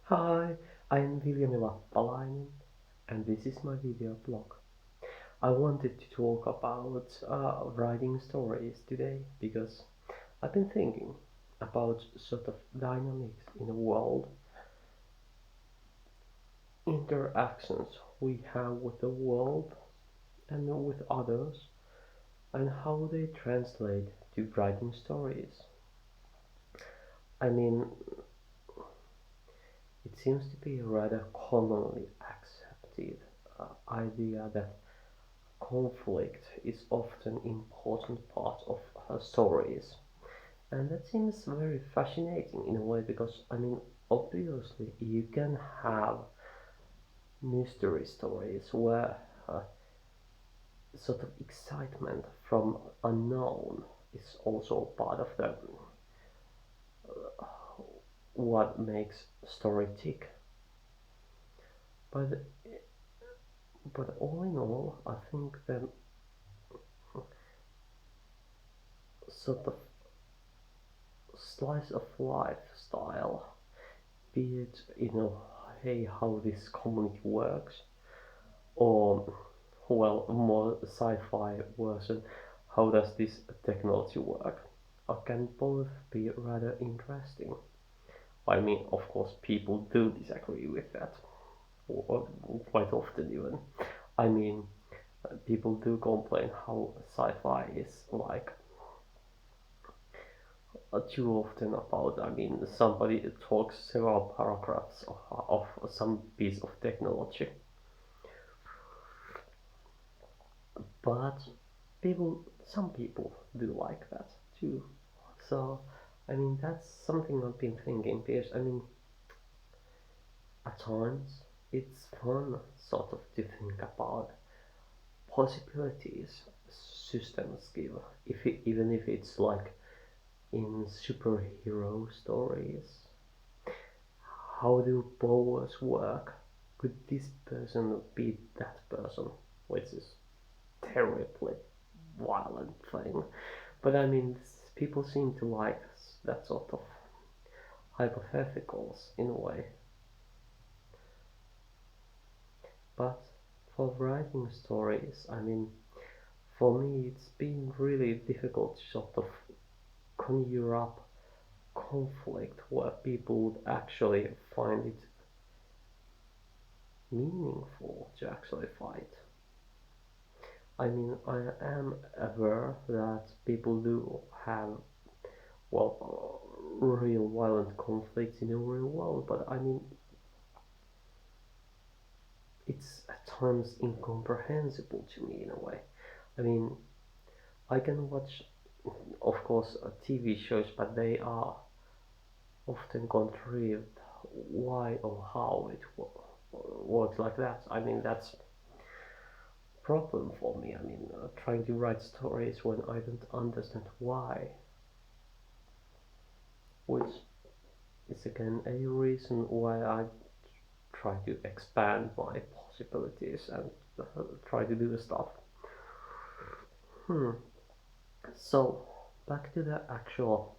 Hi, I'm Viljami Lappalainen, and this is my video blog. I wanted to talk about writing stories today because I've been thinking about sort of dynamics in the world, interactions we have with the world and with others, and how they translate to writing stories. I mean, it seems to be a rather commonly accepted idea that conflict is often an important part of her stories. And that seems very fascinating in a way because, obviously, you can have mystery stories where sort of excitement from unknown is also part of the what makes story tick. But all in all, I think the sort of slice of life style, be it hey how this community works, or well more sci-fi version, how does this technology work, can both be rather interesting. I mean, of course, people do disagree with that, or quite often even. I mean, people do complain how sci-fi is like too often about. I mean, somebody talks several paragraphs of some piece of technology, but some people do like that too. So, that's something I've been thinking because, at times it's fun sort of to think about possibilities systems give, even if it's like in superhero stories. How do powers work? Could this person be that person? Which is terribly violent thing. But people seem to like that sort of hypotheticals in a way. But for writing stories, for me, it's been really difficult to sort of conjure up conflict where people would actually find it meaningful to actually fight. I am aware that people do have, well, real violent conflicts in the real world, but it's at times incomprehensible to me in a way. I mean, I can watch, of course, TV shows, but they are often contrived why or how it works like that. That's a problem for me. Trying to write stories when I don't understand why, which is again a reason why I try to expand my possibilities and try to do stuff. Hmm. So back to the actual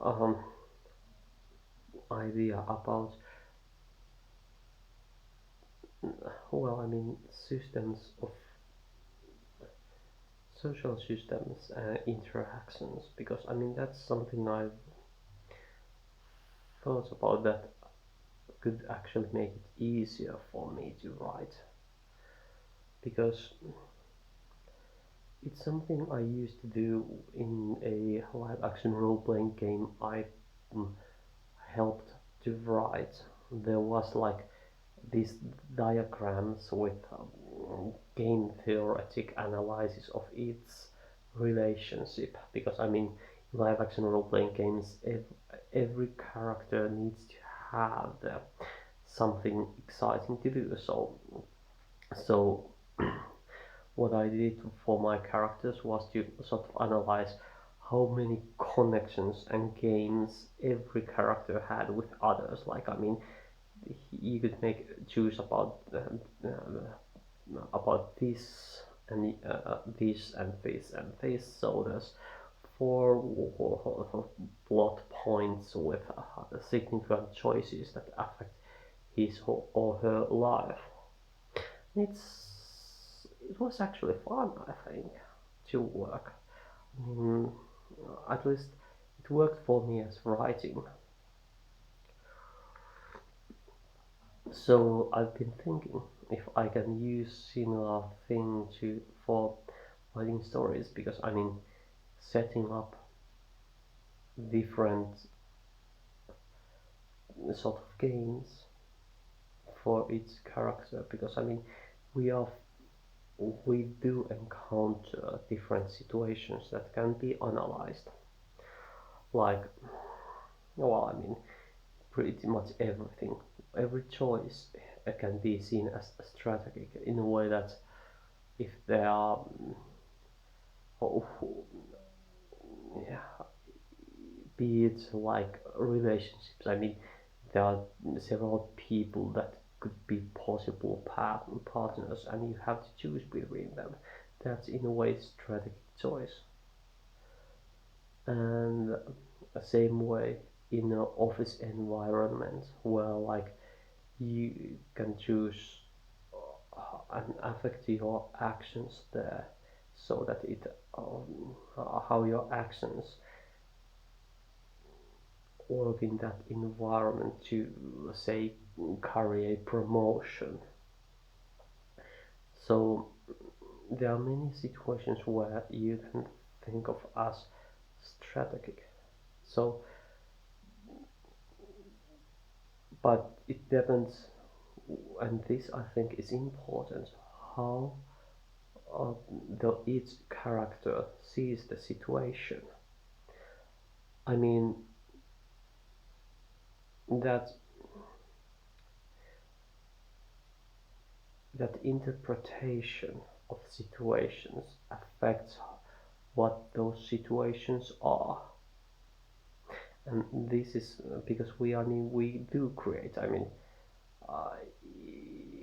um, idea about systems of social systems interactions, because that's something I've thought about that could actually make it easier for me to write, because it's something I used to do in a live action role playing game I mm, helped to write. There was like these diagrams with game theoretic analysis of its relationship, because live action role playing games, every character needs to have something exciting to do. So what I did for my characters was to sort of analyze how many connections and games every character had with others. You could make choose about this and this and this and this. So there's for plot points with significant choices that affect his or her life. It was actually fun, I think, to work. I mean, at least it worked for me as writing. So I've been thinking if I can use similar thing to for writing stories, because I mean setting up different sort of games for each character, because I mean we are we do encounter different situations that can be analyzed, like, well, I mean pretty much everything, every choice can be seen as strategic in a way that if there are oh, yeah, be it like relationships. I mean, there are several people that could be possible partners, and you have to choose between them. That's in a way strategic choice. And the same way in an office environment where like you can choose and affect your actions there, so that it how your actions work in that environment to say carry a promotion. So there are many situations where you can think of as strategic. So, but it depends, and this I think is important, how each character sees the situation. I mean that that interpretation of situations affects what those situations are. And this is because we do create. I mean, uh,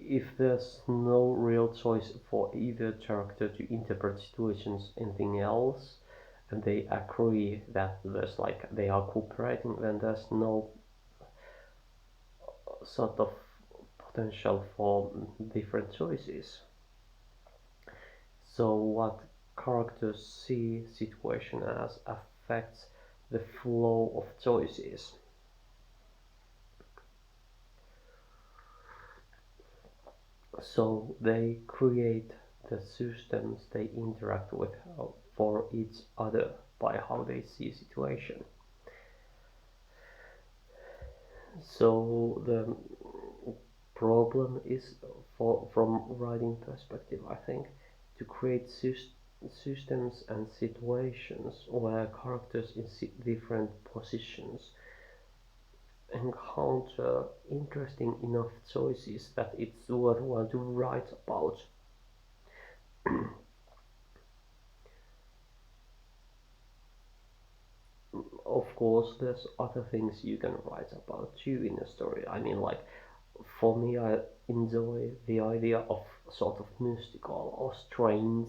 if there's no real choice for either character to interpret situations anything else, and they agree that there's like they are cooperating, then there's no sort of potential for different choices. So what characters see situation as affects the flow of choices. So they create the systems they interact with for each other by how they see situation. So the problem is, from writing perspective, I think, to create systems and situations where characters in different positions encounter interesting enough choices that it's worthwhile to write about. Of course, there's other things you can write about too in a story. I mean, like, for me, I enjoy the idea of sort of mystical or strange.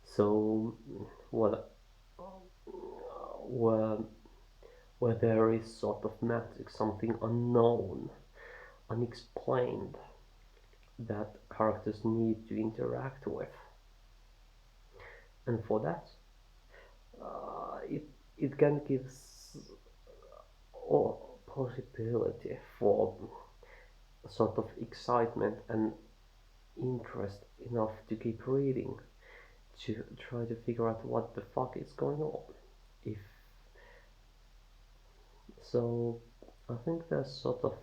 So, what where where there is sort of magic, something unknown, unexplained, that characters need to interact with. And for that, it can give a possibility for sort of excitement and interest enough to keep reading, to try to figure out what the fuck is going on. If so, I think there's sort of,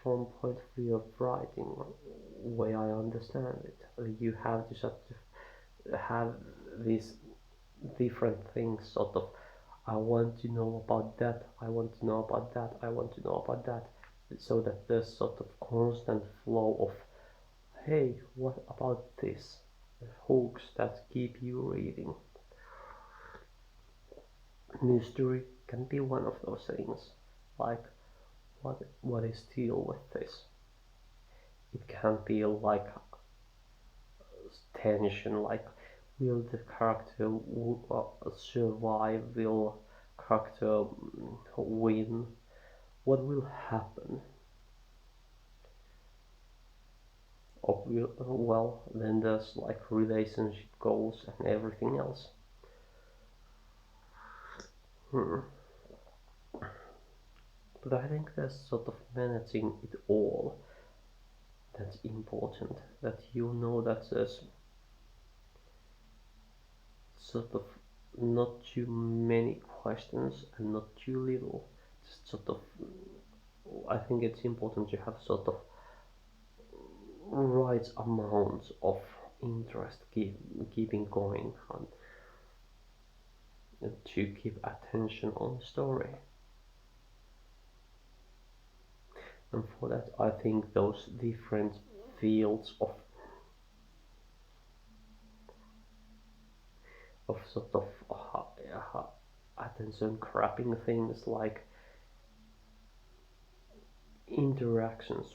from point of view of writing, way I understand it, you have to sort of have these different things sort of, I want to know about that, I want to know about that, I want to know about that, so that there's sort of constant flow of, hey, what about this? Hooks that keep you reading. Mystery can be one of those things, like what is deal with this? It can be like tension, like will the character survive? Will character win? What will happen? Well, then there's like relationship goals and everything else. Hmm. But I think there's sort of managing it all that's important. That you know that there's sort of not too many questions and not too little. Just sort of, I think it's important to have sort of right amount of interest keeping going and to keep attention on the story. And for that, I think those different fields of sort of attention grabbing things like interactions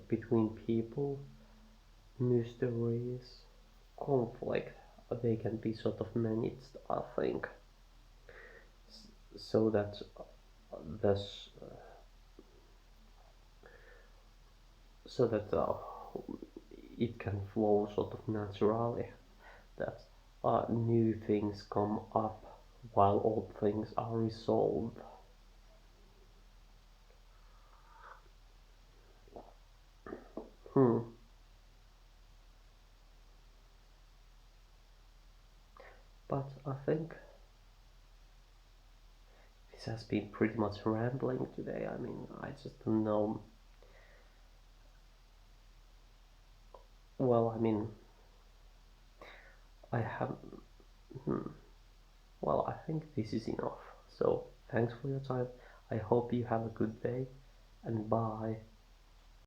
between people, mysteries, conflict, they can be sort of managed, I think, so that there's so that it can flow sort of naturally. That new things come up while old things are resolved. Hmm. But I think this has been pretty much rambling today. I mean, I just don't know. Well, I mean, I have. Hmm. Well, I think this is enough. So, thanks for your time. I hope you have a good day, and bye.